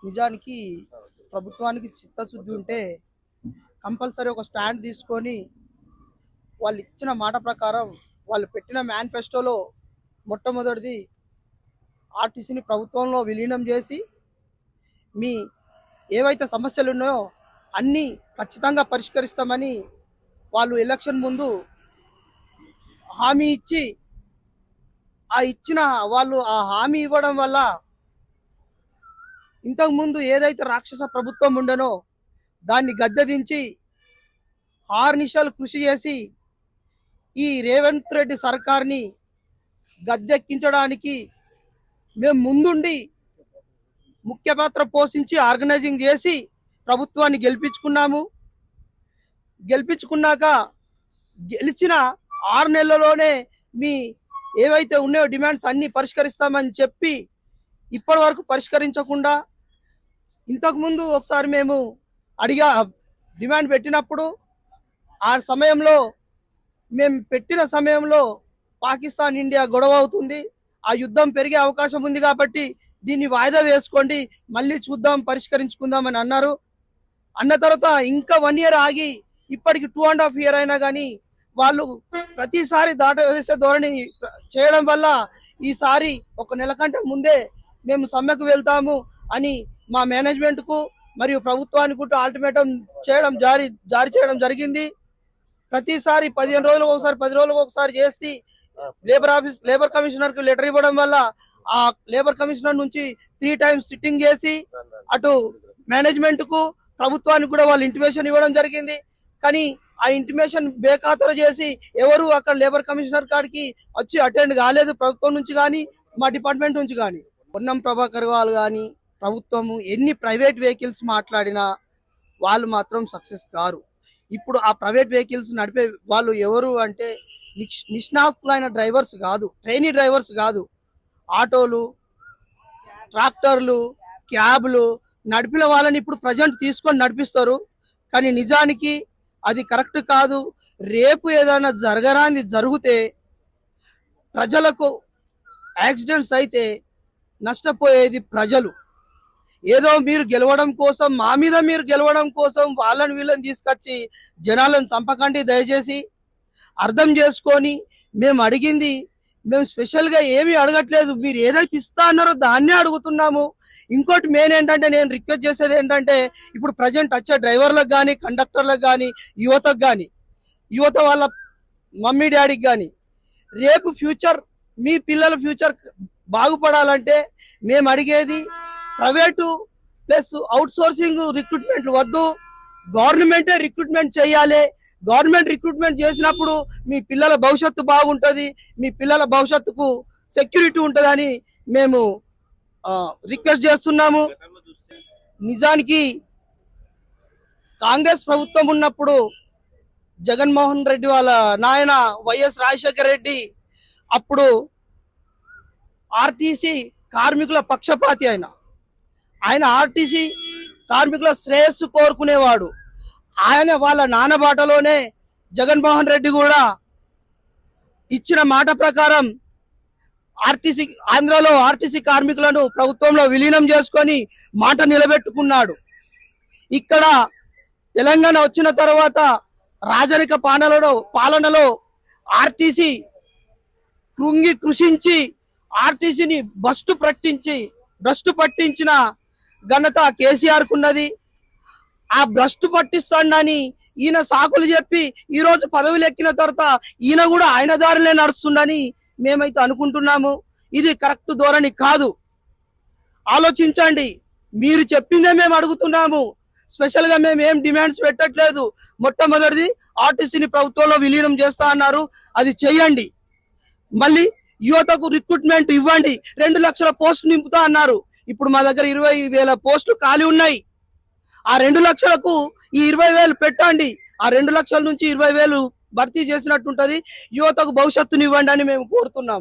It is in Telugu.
నిజానికి ప్రభుత్వానికి చిత్తశుద్ధి ఉంటే కంపల్సరీ ఒక స్టాండ్ తీసుకొని వాళ్ళు ఇచ్చిన మాట ప్రకారం వాళ్ళు పెట్టిన మేనిఫెస్టోలో మొట్టమొదటిది ఆర్టీసీని ప్రభుత్వంలో విలీనం చేసి మీ ఏవైతే సమస్యలు ఉన్నాయో అన్నీ ఖచ్చితంగా పరిష్కరిస్తామని వాళ్ళు ఎలక్షన్ ముందు హామీ ఇచ్చి వాళ్ళు ఆ హామీ ఇవ్వడం వల్ల ఇంతకుముందు ఏదైతే రాక్షస ప్రభుత్వం ఉండనో దాన్ని గద్దెదించి 6 నిమిషాలు కృషి చేసి ఈ రేవంత్ రెడ్డి సర్కార్ని గద్దెక్కించడానికి మేము ముందుండి ముఖ్య పాత్ర పోషించి ఆర్గనైజింగ్ చేసి ప్రభుత్వాన్ని గెలిపించుకున్నాక గెలిచిన 6 నెలల్లోనే మీ ఏవైతే ఉన్నాయో డిమాండ్స్ అన్ని పరిష్కరిస్తామని చెప్పి ఇప్పటి వరకు పరిష్కరించకుండా ఇంతకుముందు ఒకసారి మేము డిమాండ్ పెట్టినప్పుడు ఆ సమయంలో మేము పెట్టిన సమయంలో పాకిస్తాన్ ఇండియా గొడవ అవుతుంది, ఆ యుద్ధం పెరిగే అవకాశం ఉంది కాబట్టి దీన్ని వాయిదా వేసుకోండి, మళ్ళీ చూద్దాం పరిష్కరించుకుందాం అని అన్నారు. అన్న తర్వాత ఇంకా 1 ఇయర్ ఆగి ఇప్పటికి 2.5 ఇయర్ అయినా కానీ వాళ్ళు ప్రతిసారి వేసే ధోరణి చేయడం వల్ల ఈసారి 1 నెల కంటే ముందే మేము సమ్మెకు వెళ్తాము అని మా మేనేజ్మెంట్కు మరియు ప్రభుత్వానికి అల్టిమేటం జారీ చేయడం జరిగింది. ప్రతిసారి 15 రోజులకు ఒకసారి 10 రోజులకు ఒకసారి చేసి లేబర్ కమిషనర్ కు లెటర్ ఇవ్వడం వల్ల ఆ లేబర్ కమిషనర్ నుంచి 3 టైమ్స్ సిట్టింగ్ చేసి అటు మేనేజ్మెంట్ కు ప్రభుత్వానికి కూడా వాళ్ళు ఇంటిమేషన్ ఇవ్వడం జరిగింది. కానీ ఆ ఇంటిమేషన్ బేఖాతరు చేసి ఎవరు అక్కడ లేబర్ కమిషనర్ కాడికి వచ్చి అటెండ్ కాలేదు, ప్రభుత్వం నుంచి కానీ మా డిపార్ట్మెంట్ నుంచి కానీ. పొన్నం ప్రభాకర్ వాళ్ళు కానీ ప్రభుత్వము ఎన్ని ప్రైవేట్ వెహికల్స్ మాట్లాడినా వాళ్ళు మాత్రం సక్సెస్ కారు. ఇప్పుడు ఆ ప్రైవేట్ వెహికల్స్ నడిపే వాళ్ళు ఎవరు అంటే నిష్ణాతులైన డ్రైవర్స్ కాదు, ట్రైనీ డ్రైవర్స్ కాదు, ఆటోలు, ట్రాక్టర్లు, క్యాబ్లు నడిపిన వాళ్ళని ఇప్పుడు ప్రజెంట్ తీసుకొని నడిపిస్తారు. కానీ నిజానికి అది కరెక్ట్ కాదు. రేపు ఏదైనా జరిగితే ప్రజలకు యాక్సిడెంట్స్ అయితే నష్టపోయేది ప్రజలు. ఏదో మీరు గెలవడం కోసం మా మీద మీరు గెలవడం కోసం వాళ్ళని వీళ్ళని తీసుకొచ్చి జనాలను చంపకండి. దయచేసి అర్థం చేసుకొని మేము స్పెషల్గా ఏమీ అడగట్లేదు, మీరు ఏదైతే ఇస్తా అన్నారో దాన్నే అడుగుతున్నాము. ఇంకోటి మెయిన్ ఏంటంటే నేను రిక్వెస్ట్ చేసేది ఏంటంటే ఇప్పుడు ప్రజెంట్ వచ్చే డ్రైవర్లకు కానీ కండక్టర్లకు కానీ యువత వాళ్ళ మమ్మీ డాడీకి కానీ రేపు ఫ్యూచర్ మీ పిల్లల ఫ్యూచర్ బాగుపడాలంటే మేము అడిగేది private plus out sourcing recruitment వద్దు, గవర్నమెంటే రిక్రూట్మెంట్ చేయాలి. గవర్నమెంట్ రిక్రూట్మెంట్ చేసినప్పుడు మీ పిల్లల భవిష్యత్తు బాగుంటుంది, మీ పిల్లల భవిష్యత్తుకు సెక్యూరిటీ ఉంటుందని మేము రిక్వెస్ట్ చేస్తున్నాము. నిజానికి కాంగ్రెస్ ప్రభుత్వం ఉన్నప్పుడు జగన్మోహన్ రెడ్డి వాళ్ళ నాయన వైఎస్ రాజశేఖర రెడ్డి అప్పుడు ఆర్టీసీ కార్మికుల పక్షపాతి ఆయన ఆర్టీసీ కార్మికుల శ్రేయస్సు కోరుకునేవాడు. ఆయన వాళ్ళ నాన్నబాటలోనే జగన్మోహన్ రెడ్డి కూడా ఇచ్చిన మాట ప్రకారం ఆంధ్రలో ఆర్టీసీ కార్మికులను ప్రభుత్వంలో విలీనం చేసుకొని మాట నిలబెట్టుకున్నాడు. ఇక్కడ తెలంగాణ వచ్చిన తర్వాత రాజరిక పాలనలో ఆర్టీసీ కృషించి ఆర్టీసీని భ్రష్టు పట్టించిన ఘనత కేసీఆర్ కున్నది. ఆ భ్రష్టు పట్టిస్తాడని ఈయన సాకులు చెప్పి ఈ రోజు పదవులు ఎక్కిన తర్వాత ఈయన కూడా ఆయన దారిలో నడుస్తుండని మేమైతే అనుకుంటున్నాము. ఇది కరెక్ట్ ధోరణి కాదు, ఆలోచించండి. మీరు చెప్పిందే మేము అడుగుతున్నాము, స్పెషల్ గా మేము ఏం డిమాండ్స్ పెట్టట్లేదు. మొట్టమొదటిది ఆర్టీసీని ప్రభుత్వంలో విలీనం చేస్తా అన్నారు, అది చెయ్యండి. మళ్ళీ యువతకు రిక్రూట్మెంట్ ఇవ్వండి, 2 లక్షల పోస్టులు నింపుతా అన్నారు. ఇప్పుడు మా దగ్గర 20,000 పోస్టులు ఖాళీ ఉన్నాయి. ఆ 2 లక్షలకు ఈ 20,000 పెట్టండి. ఆ 2 లక్షల నుంచి 20,000 భర్తీ చేసినట్టుంటది. యువతకు భవిష్యత్తుని ఇవ్వండి అని మేము కోరుతున్నాం.